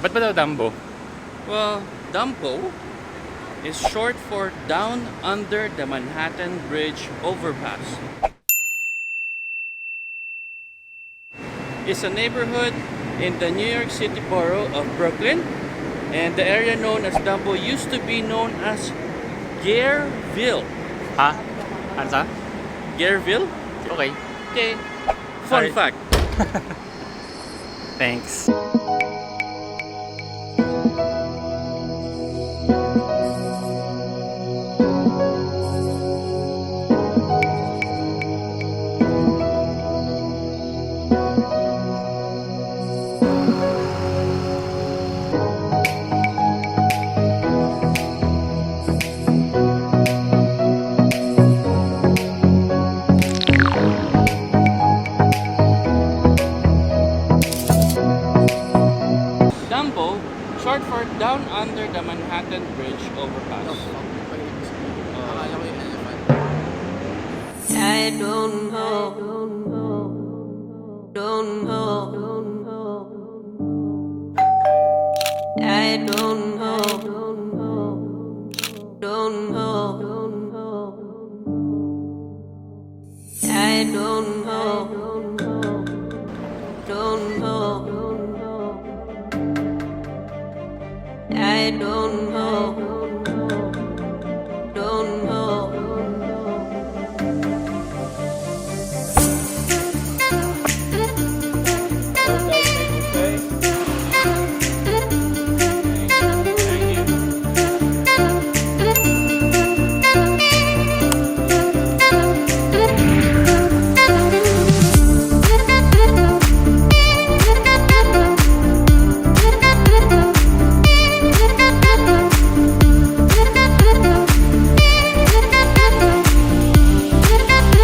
Ba't ba daw Dumbo? Well, DUMBO is short for Down Under the Manhattan Bridge Overpass. It's a neighborhood in the New York City borough of Brooklyn, and the area known as DUMBO used to be known as Gareville. Ha? Ano sa? Gareville? Okay. Okay. Fun Alright. fact. Thanks. DUMBO, short for Down Under the Manhattan Bridge Overpass. Akala ko yung elephant. I don't know, don't know, I don't know, don't know, I don't know, don't know, I don't know, don't know. I don't know, don't know,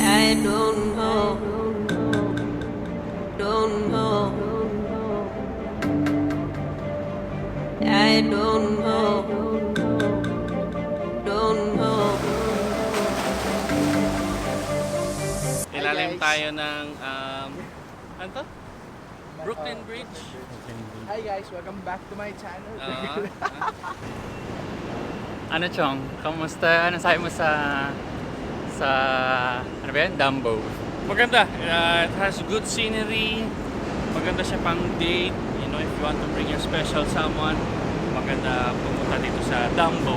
I don't know, don't know, I don't know, don't know. Ilalim tayo ng ano to? Brooklyn Bridge. Hi guys, welcome back to my channel. Ano Chong? Kamusta? Ano sabi mo sa ano ba yan? Dumbo. Maganda. It has good scenery. Maganda siya pang date. You know, if you want to bring your special someone, maganda pumunta dito sa DUMBO.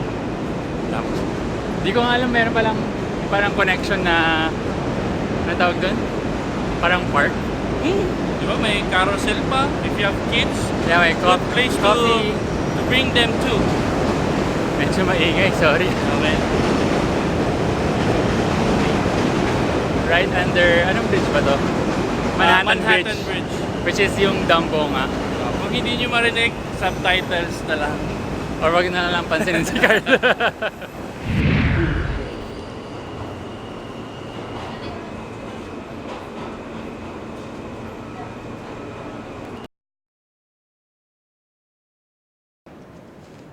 Dumbo. Di ko nga alam, meron palang parang connection na ano tawag doon? Parang park. Di ba? May carousel pa. If you have kids, Yeah, may good place coffee. to bring them to. Medyo maingay, sorry. Okay. Right under, anong bridge ba to? Manhattan Bridge. Which is yung Dumbo nga. Kung hindi nyo marinig, subtitles na lang. Or wag na lang pansinin si Carla.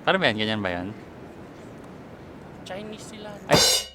Parang ba yan? Ganyan ba yan? Chinese sila. Ay!